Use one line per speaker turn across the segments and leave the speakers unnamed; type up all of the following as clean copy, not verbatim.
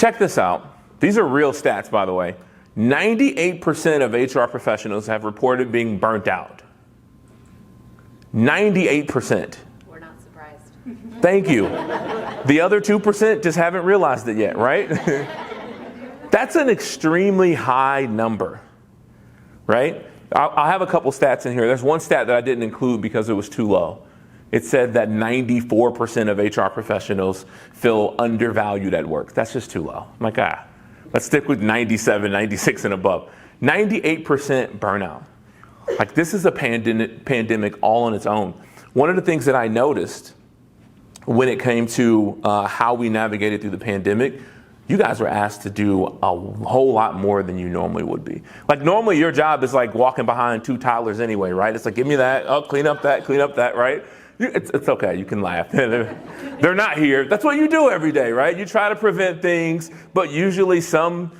Check this out. These are real stats, by the way. 98% of HR professionals have reported being burnt out. 98%.
We're not surprised.
Thank you. The other 2% just haven't realized it yet, right? That's an extremely high number, right? I'll have a couple stats in here. There's one stat that I didn't include because it was too low. It said that 94% of HR professionals feel undervalued at work. That's just too low. I'm like, let's stick with 97, 96 and above. 98% burnout. Like, this is a pandemic all on its own. One of the things that I noticed when it came to how we navigated through the pandemic, you guys were asked to do a whole lot more than you normally would be. Like, normally your job is like walking behind two toddlers anyway, right? It's like, give me that, oh, clean up that, right? It's okay, you can laugh. They're not here. That's what you do every day, right? You try to prevent things, but usually some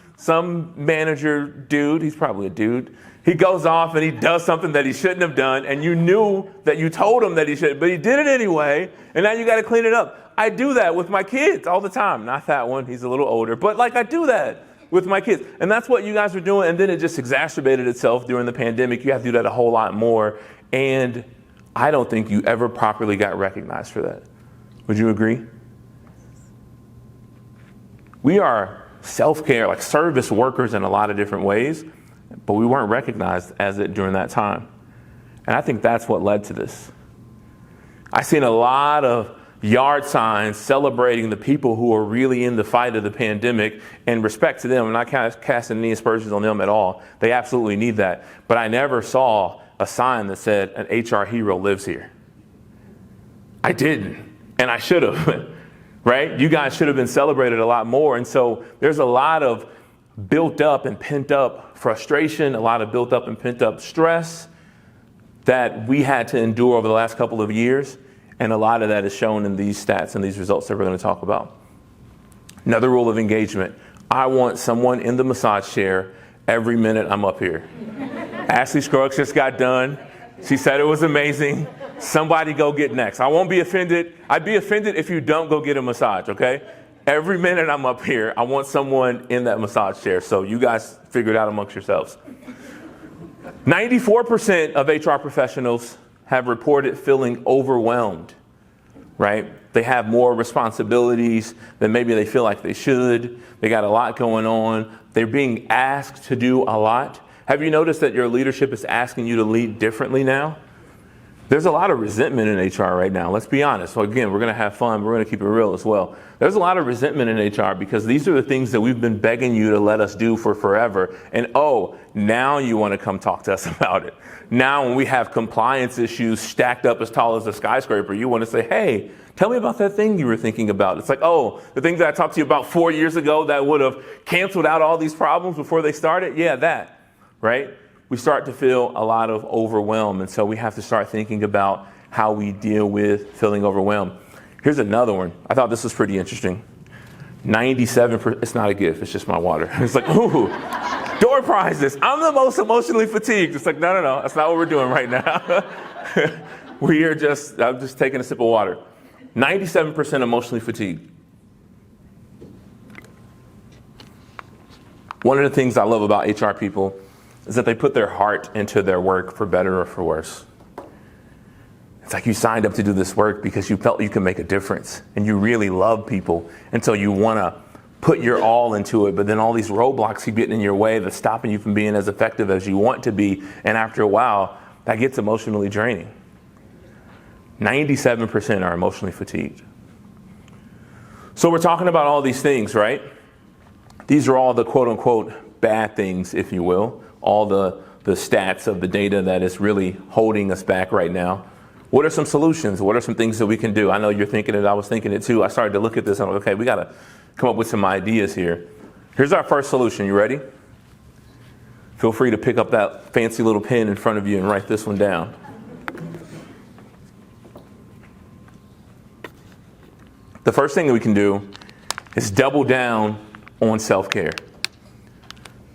manager dude, he's probably a dude, he goes off and he does something that he shouldn't have done, and you knew that you told him that he shouldn't, but he did it anyway, and now you got to clean it up. I do that with my kids all the time. Not that one, he's a little older, but like, I do that with my kids. And that's what you guys are doing, and then it just exacerbated itself during the pandemic. You have to do that a whole lot more, and I don't think you ever properly got recognized for that. Would you agree? We are self-care, like service workers in a lot of different ways, but we weren't recognized as it during that time. And I think that's what led to this. I've seen a lot of yard signs celebrating the people who are really in the fight of the pandemic, and respect to them. I'm not casting any aspersions on them at all. They absolutely need that. But I never saw a sign that said an HR hero lives here. I didn't, and I should have, right? You guys should have been celebrated a lot more. And so there's a lot of built up and pent up frustration, a lot of built up and pent up stress that we had to endure over the last couple of years. And a lot of that is shown in these stats and these results that we're going to talk about. Another rule of engagement. I want someone in the massage chair every minute I'm up here. Ashley Scruggs just got done. She said it was amazing. Somebody go get next. I won't be offended. I'd be offended if you don't go get a massage, okay? Every minute I'm up here, I want someone in that massage chair. So you guys figure it out amongst yourselves. 94% of HR professionals have reported feeling overwhelmed, right? They have more responsibilities than maybe they feel like they should. They got a lot going on. They're being asked to do a lot. Have you noticed that your leadership is asking you to lead differently now? There's a lot of resentment in HR right now. Let's be honest. So again, we're going to have fun. We're going to keep it real as well. There's a lot of resentment in HR because these are the things that we've been begging you to let us do for forever. And now you want to come talk to us about it. Now when we have compliance issues stacked up as tall as a skyscraper, you want to say, hey, tell me about that thing you were thinking about. It's like, the thing that I talked to you about 4 years ago that would have canceled out all these problems before they started. Yeah, that, right? We start to feel a lot of overwhelm. And so we have to start thinking about how we deal with feeling overwhelmed. Here's another one. I thought this was pretty interesting. 97%, it's not a gift, it's just my water. It's like, ooh, door prizes. I'm the most emotionally fatigued. It's like, no, that's not what we're doing right now. I'm just taking a sip of water. 97% emotionally fatigued. One of the things I love about HR people is that they put their heart into their work for better or for worse. It's like you signed up to do this work because you felt you could make a difference and you really love people. And so you want to put your all into it, but then all these roadblocks keep getting in your way that's stopping you from being as effective as you want to be. And after a while, that gets emotionally draining. 97% are emotionally fatigued. So we're talking about all these things, right? These are all the quote unquote bad things, if you will. All the stats of the data that is really holding us back right now. What are some solutions? What are some things that we can do? I know you're thinking it. I was thinking it too. I started to look at this and I'm like, okay, we got to come up with some ideas here. Here's our first solution. You ready? Feel free to pick up that fancy little pen in front of you and write this one down. The first thing that we can do is double down on self-care.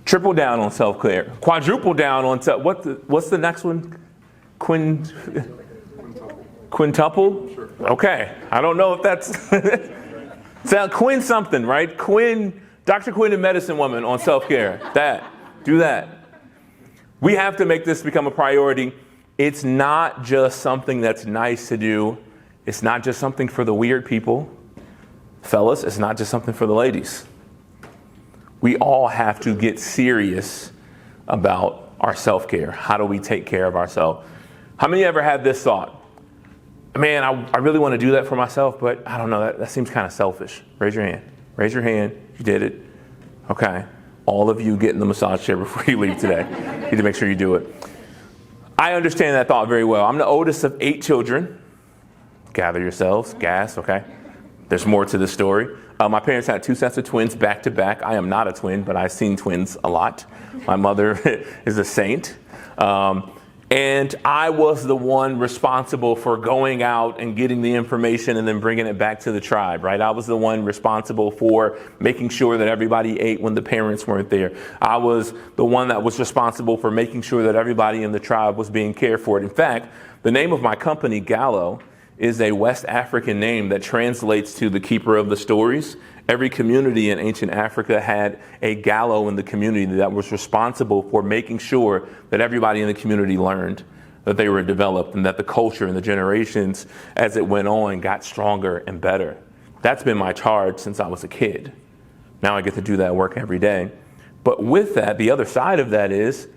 Triple down on self-care. Quadruple down on what's the next one? Quintuple? Okay. I don't know if that's quin something, right? Dr. Quinn and Medicine Woman on self-care. Do that. We have to make this become a priority. It's not just something that's nice to do. It's not just something for the weird people. Fellas, it's not just something for the ladies. We all have to get serious about our self-care. How do we take care of ourselves? How many ever had this thought? Man, I really want to do that for myself, but I don't know, that seems kind of selfish. Raise your hand. Raise your hand. You did it. Okay. All of you get in the massage chair before you leave today. You need to make sure you do it. I understand that thought very well. I'm the oldest of 8 children. Gather yourselves. Gas, okay? There's more to the story. My parents had 2 sets of twins back to back. I am not a twin, but I've seen twins a lot. My mother is a saint. And I was the one responsible for going out and getting the information and then bringing it back to the tribe, right? I was the one responsible for making sure that everybody ate when the parents weren't there. I was the one that was responsible for making sure that everybody in the tribe was being cared for. In fact, the name of my company, Gawlo, is a West African name that translates to the keeper of the stories. Every community in ancient Africa had a Gawlo in the community that was responsible for making sure that everybody in the community learned, that they were developed, and that the culture and the generations as it went on got stronger and better. That's been my charge since I was a kid. Now I get to do that work every day. But with that, the other side of that is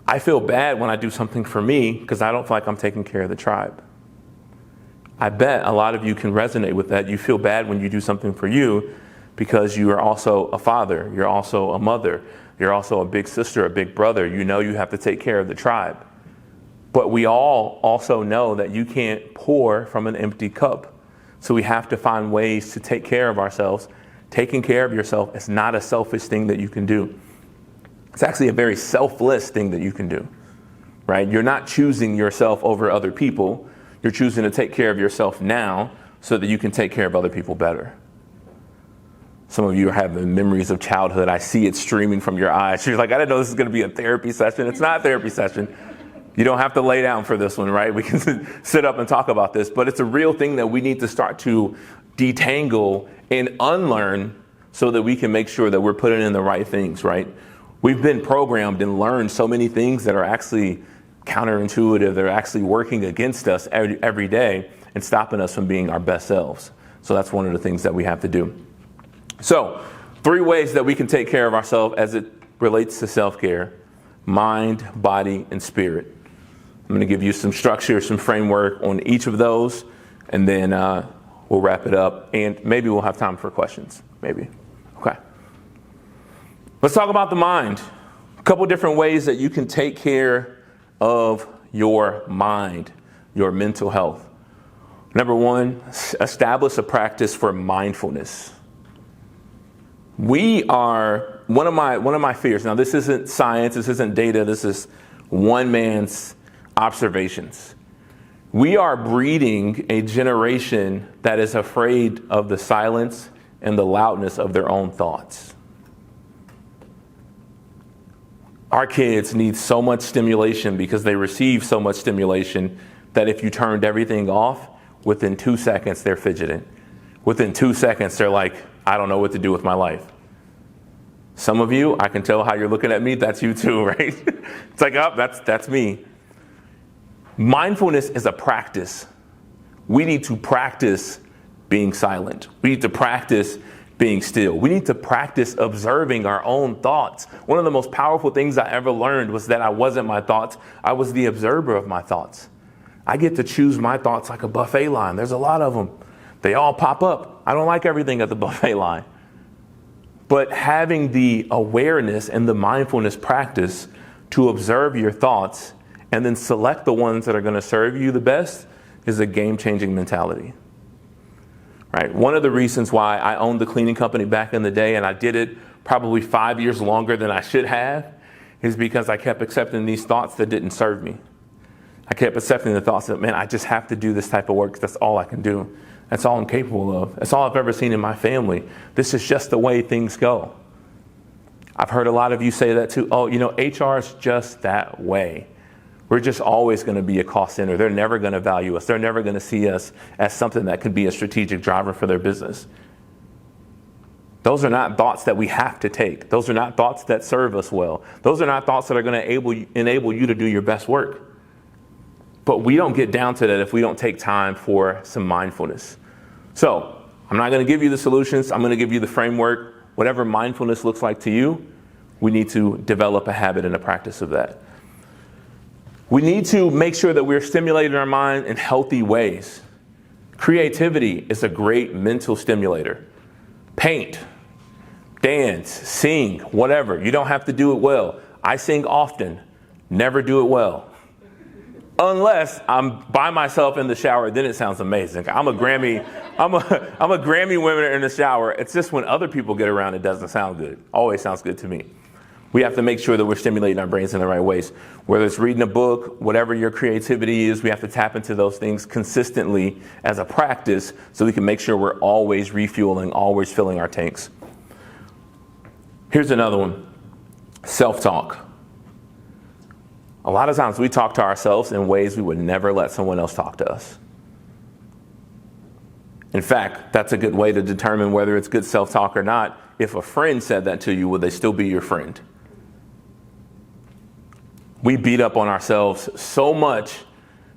I feel bad when I do something for me because I don't feel like I'm taking care of the tribe. I bet a lot of you can resonate with that. You feel bad when you do something for you because you are also a father. You're also a mother. You're also a big sister, a big brother. You know you have to take care of the tribe. But we all also know that you can't pour from an empty cup. So we have to find ways to take care of ourselves. Taking care of yourself is not a selfish thing that you can do. It's actually a very selfless thing that you can do, right? You're not choosing yourself over other people. You're choosing to take care of yourself now so that you can take care of other people better. Some of you are having memories of childhood. I see it streaming from your eyes. You're like, I didn't know this was going to be a therapy session. It's not a therapy session. You don't have to lay down for this one, right? We can sit up and talk about this, but it's a real thing that we need to start to detangle and unlearn so that we can make sure that we're putting in the right things, right? We've been programmed and learned so many things that are actually counterintuitive. They're actually working against us every day and stopping us from being our best selves. So that's one of the things that we have to do. So 3 ways that we can take care of ourselves as it relates to self-care: mind, body, and spirit. I'm going to give you some structure, some framework on each of those, and then we'll wrap it up, and maybe we'll have time for questions. Maybe. Okay. Let's talk about the mind. A couple different ways that you can take care of your mind, your mental health. Number 1, establish a practice for mindfulness. We are, one of my fears, now this isn't science, this isn't data, this is one man's observations. We are breeding a generation that is afraid of the silence and the loudness of their own thoughts. Our kids need so much stimulation because they receive so much stimulation that if you turned everything off, within 2 seconds, they're fidgeting. Within 2 seconds, they're like, I don't know what to do with my life. Some of you, I can tell how you're looking at me, that's you too, right? It's like, oh, that's me. Mindfulness is a practice. We need to practice being silent. We need to practice being still. We need to practice observing our own thoughts. One of the most powerful things I ever learned was that I wasn't my thoughts. I was the observer of my thoughts. I get to choose my thoughts like a buffet line. There's a lot of them. They all pop up. I don't like everything at the buffet line. But having the awareness and the mindfulness practice to observe your thoughts and then select the ones that are going to serve you the best is a game-changing mentality. Right. One of the reasons why I owned the cleaning company back in the day, and I did it probably 5 years longer than I should have, is because I kept accepting these thoughts that didn't serve me. I kept accepting the thoughts that, man, I just have to do this type of work because that's all I can do. That's all I'm capable of. That's all I've ever seen in my family. This is just the way things go. I've heard a lot of you say that too. Oh, HR is just that way. We're just always going to be a cost center. They're never going to value us. They're never going to see us as something that could be a strategic driver for their business. Those are not thoughts that we have to take. Those are not thoughts that serve us well. Those are not thoughts that are going to enable you to do your best work. But we don't get down to that if we don't take time for some mindfulness. So I'm not going to give you the solutions. I'm going to give you the framework. Whatever mindfulness looks like to you, we need to develop a habit and a practice of that. We need to make sure that we're stimulating our mind in healthy ways. Creativity is a great mental stimulator. Paint, dance, sing, whatever. You don't have to do it well. I sing often, never do it well. Unless I'm by myself in the shower, then it sounds amazing. I'm a Grammy winner in the shower. It's just when other people get around, it doesn't sound good. Always sounds good to me. We have to make sure that we're stimulating our brains in the right ways. Whether it's reading a book, whatever your creativity is, we have to tap into those things consistently as a practice so we can make sure we're always refueling, always filling our tanks. Here's another one. Self-talk. A lot of times we talk to ourselves in ways we would never let someone else talk to us. In fact, that's a good way to determine whether it's good self-talk or not. If a friend said that to you, would they still be your friend? We beat up on ourselves so much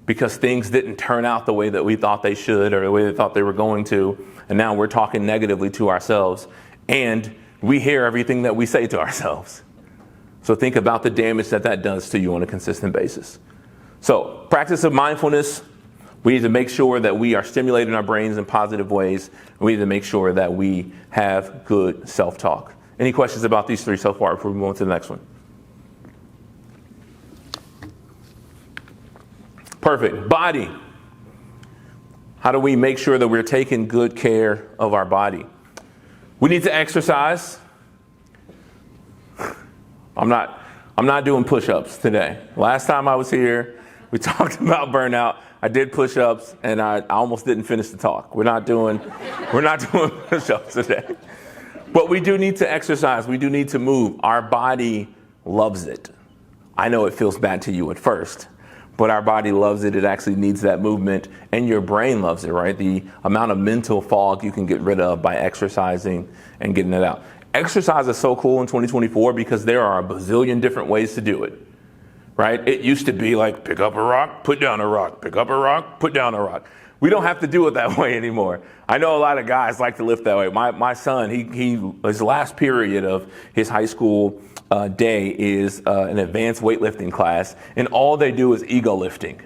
because things didn't turn out the way that we thought they should or the way they thought they were going to. And now we're talking negatively to ourselves. And we hear everything that we say to ourselves. So think about the damage that does to you on a consistent basis. So practice of mindfulness. We need to make sure that we are stimulating our brains in positive ways. We need to make sure that we have good self-talk. Any questions about these three so far before we move on to the next one? Perfect. Body. How do we make sure that we're taking good care of our body? We need to exercise. I'm not doing push-ups today. Last time I was here, we talked about burnout. I did push-ups, and I almost didn't finish the talk. We're not doing push-ups today. But we do need to exercise. We do need to move. Our body loves it. I know it feels bad to you at first, but our body loves it. It actually needs that movement, and your brain loves it, right? The amount of mental fog you can get rid of by exercising and getting it out. Exercise is so cool in 2024 because there are a bazillion different ways to do it, right? It used to be like pick up a rock, put down a rock, pick up a rock, put down a rock. We don't have to do it that way anymore. I know a lot of guys like to lift that way. My son, his last period of his high school day is an advanced weightlifting class, and all they do is ego lifting.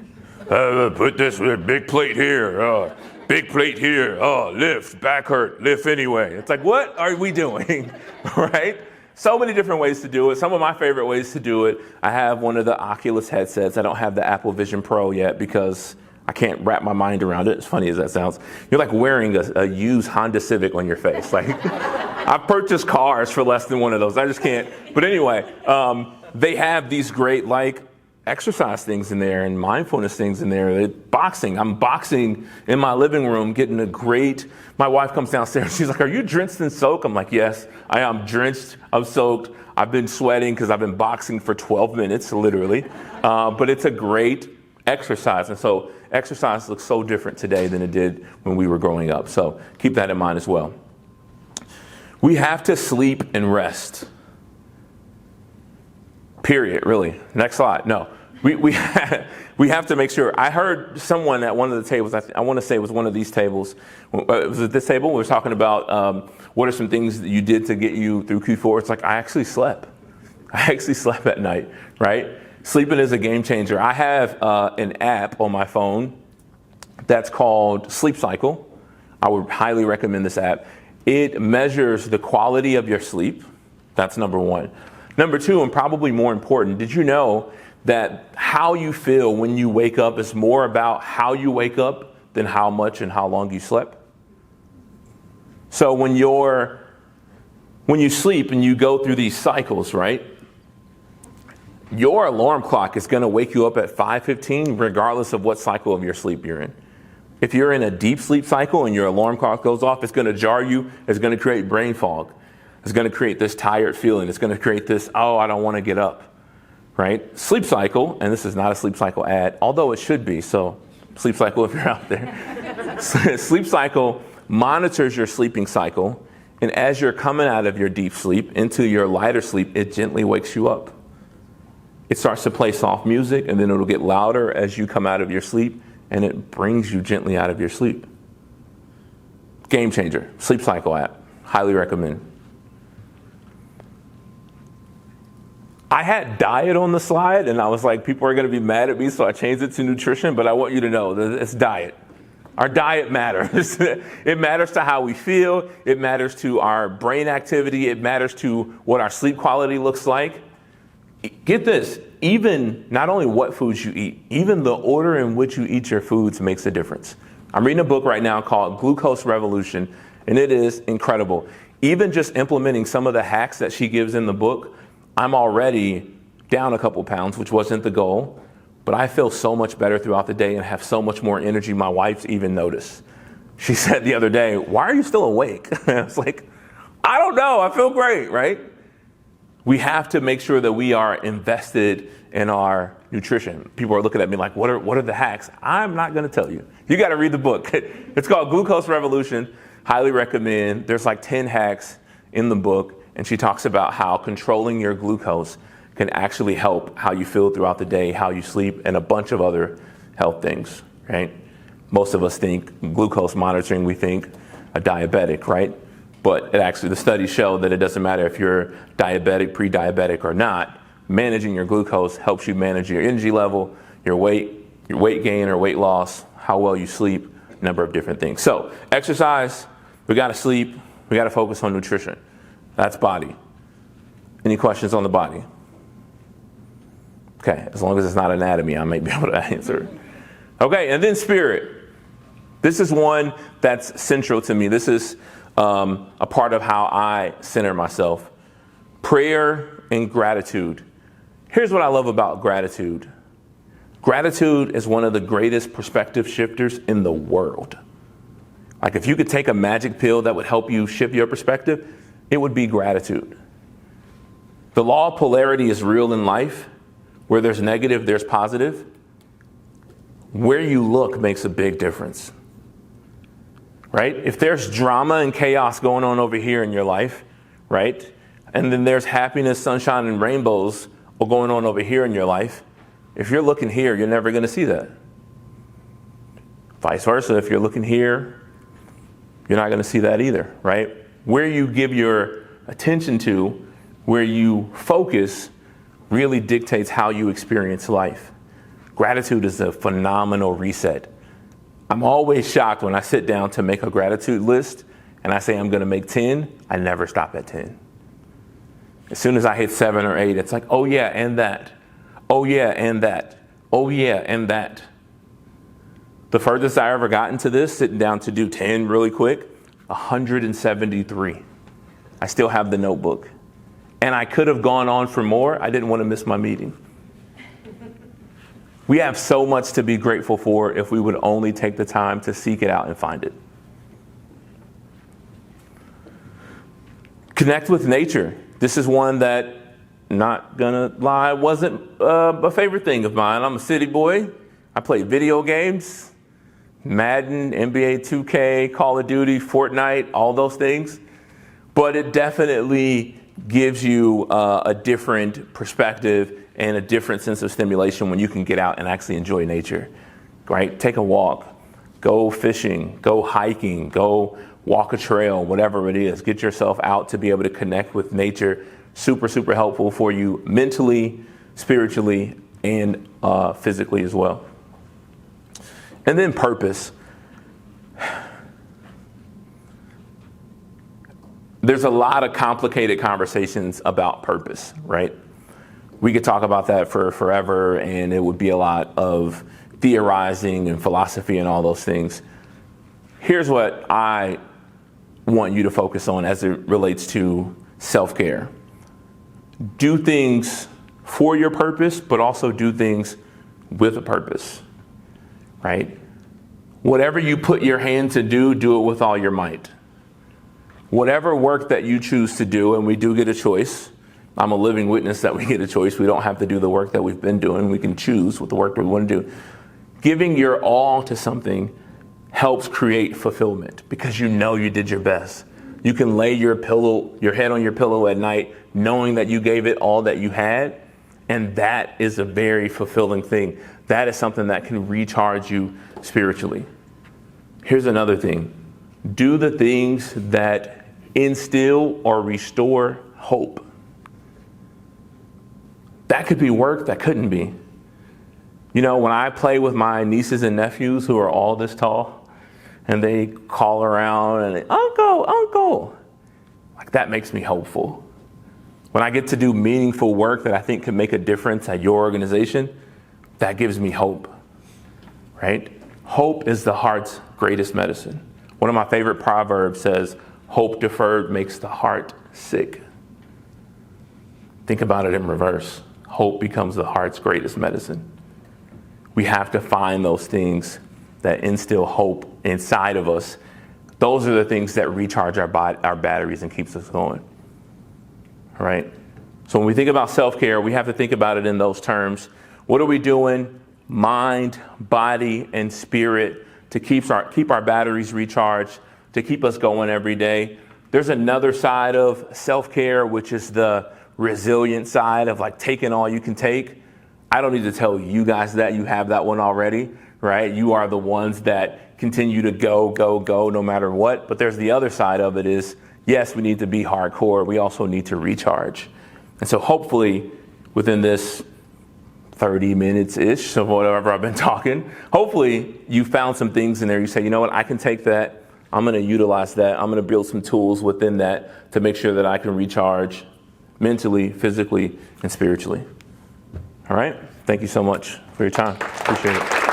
Put this big plate here. Big plate here. Oh, lift, back hurt, lift anyway. It's like, what are we doing? Right? So many different ways to do it. Some of my favorite ways to do it. I have one of the Oculus headsets. I don't have the Apple Vision Pro yet because I can't wrap my mind around it. As funny as that sounds. You're like wearing a used Honda Civic on your face. Like, I've purchased cars for less than one of those. I just can't. But anyway, they have these great, exercise things in there and mindfulness things in there. Boxing. I'm boxing in my living room, getting my wife comes downstairs. She's like, are you drenched in soak? I'm like, yes, I am drenched. I'm soaked. I've been sweating because I've been boxing for 12 minutes, literally. But it's a great exercise. And so exercise looks so different today than it did when we were growing up. So keep that in mind as well. We have to sleep and rest. Period, really. Next slide. No, we have to make sure. I heard someone at one of the tables, I want to say it was one of these tables. Was it this table? We were talking about what are some things that you did to get you through Q4. It's like, I actually slept. At night, right? Sleeping is a game changer. I have an app on my phone that's called Sleep Cycle. I would highly recommend this app. It measures the quality of your sleep. That's number one. Number two, and probably more important, did you know that how you feel when you wake up is more about how you wake up than how much and how long you slept? So when you sleep and you go through these cycles, right? Your alarm clock is going to wake you up at 5:15 regardless of what cycle of your sleep you're in. If you're in a deep sleep cycle and your alarm clock goes off, it's going to jar you. It's going to create brain fog. It's going to create this tired feeling. It's going to create this, I don't want to get up, right? Sleep Cycle, and this is not a Sleep Cycle ad, although it should be, so Sleep Cycle if you're out there. Sleep Cycle monitors your sleeping cycle, And as you're coming out of your deep sleep into your lighter sleep, it gently wakes you up. It starts to play soft music, and then it'll get louder as you come out of your sleep, and it brings you gently out of your sleep. Game changer, sleep cycle app, highly recommend. I had diet on the slide, and I was like, people are going to be mad at me, so I changed it to nutrition, but I want you to know that it's diet. Our diet matters. It matters to how we feel. It matters to our brain activity. It matters to what our sleep quality looks like. Get this, even not only what foods you eat, even the order in which you eat your foods makes a difference. I'm reading a book right now called Glucose Revolution, and it is incredible. Even just implementing some of the hacks that she gives in the book, I'm already down a couple pounds, which wasn't the goal. But I feel so much better throughout the day and have so much more energy. My wife's even noticed. She said the other day, "Why are you still awake?" I was like, I don't know. I feel great, right? We have to make sure that we are invested in our nutrition. People are looking at me like, what are the hacks? I'm not going to tell you. You got to read the book. It's called Glucose Revolution. Highly recommend. There's like 10 hacks in the book. And she talks about how controlling your glucose can actually help how you feel throughout the day, how you sleep, and a bunch of other health things, right? Most of us think glucose monitoring, we think a diabetic, right? But the studies show that it doesn't matter if you're diabetic, pre-diabetic, or not. Managing your glucose helps you manage your energy level, your weight gain or weight loss, how well you sleep, a number of different things. So exercise, we got to sleep, we got to focus on nutrition. That's body. Any questions on the body? Okay, as long as it's not anatomy, I might be able to answer. Okay, and then spirit. This is one that's central to me. This is a part of how I center myself. Prayer and gratitude. Here's what I love about gratitude. Gratitude is one of the greatest perspective shifters in the world. Like if you could take a magic pill that would help you shift your perspective, it would be gratitude. The law of polarity is real in life. Where there's negative, there's positive. Where you look makes a big difference, right? If there's drama and chaos going on over here in your life, right? And then there's happiness, sunshine, and rainbows going on over here in your life. If you're looking here, you're never going to see that. Vice versa, if you're looking here, you're not going to see that either, right? Where you give your attention to, where you focus, really dictates how you experience life. Gratitude is a phenomenal reset. I'm always shocked when I sit down to make a gratitude list and I say I'm going to make 10. I never stop at 10. As soon as I hit 7 or 8, it's like, oh yeah, and that. Oh yeah, and that. Oh yeah, and that. The furthest I ever gotten to this, sitting down to do 10 really quick, 173. I still have the notebook. And I could have gone on for more. I didn't want to miss my meeting. We have so much to be grateful for if we would only take the time to seek it out and find it. Connect with nature. This is one that, not gonna lie, wasn't a favorite thing of mine. I'm a city boy. I play video games, Madden, NBA 2K, Call of Duty, Fortnite, all those things. But it definitely gives you a different perspective and a different sense of stimulation when you can get out and actually enjoy nature, right? Take a walk, go fishing, go hiking, go walk a trail, whatever it is. Get yourself out to be able to connect with nature. Super, super helpful for you mentally, spiritually, and physically as well. And then purpose. There's a lot of complicated conversations about purpose, right? We could talk about that for forever, and it would be a lot of theorizing and philosophy and all those things. Here's what I want you to focus on as it relates to self-care. Do things for your purpose, but also do things with a purpose, right? Whatever you put your hand to do, do it with all your might. Whatever work that you choose to do, and we do get a choice. I'm a living witness that we get a choice. We don't have to do the work that we've been doing. We can choose what the work that we want to do. Giving your all to something helps create fulfillment because you know you did your best. You can lay your head on your pillow at night knowing that you gave it all that you had. And that is a very fulfilling thing. That is something that can recharge you spiritually. Here's another thing. Do the things that instill or restore hope. That could be work, that couldn't be. You know, when I play with my nieces and nephews who are all this tall, and they call around and they, Uncle, Uncle, like that makes me hopeful. When I get to do meaningful work that I think can make a difference at your organization, that gives me hope, right? Hope is the heart's greatest medicine. One of my favorite proverbs says, hope deferred makes the heart sick. Think about it in reverse. Hope becomes the heart's greatest medicine. We have to find those things that instill hope inside of us. Those are the things that recharge our batteries and keeps us going. All right? So when we think about self-care, we have to think about it in those terms. What are we doing? Mind, body, and spirit to keep our batteries recharged, to keep us going every day. There's another side of self-care, which is the resilient side of like taking all you can take. I don't need to tell you guys that. You have that one already, right? You are the ones that continue to go no matter what. But there's the other side of it is, yes, we need to be hardcore. We also need to recharge. And so hopefully within this 30 minutes-ish of whatever I've been talking, hopefully you found some things in there. You say, you know what, I can take that. I'm going to utilize that. I'm going to build some tools within that to make sure that I can recharge mentally, physically, and spiritually. All right? Thank you so much for your time. Appreciate it.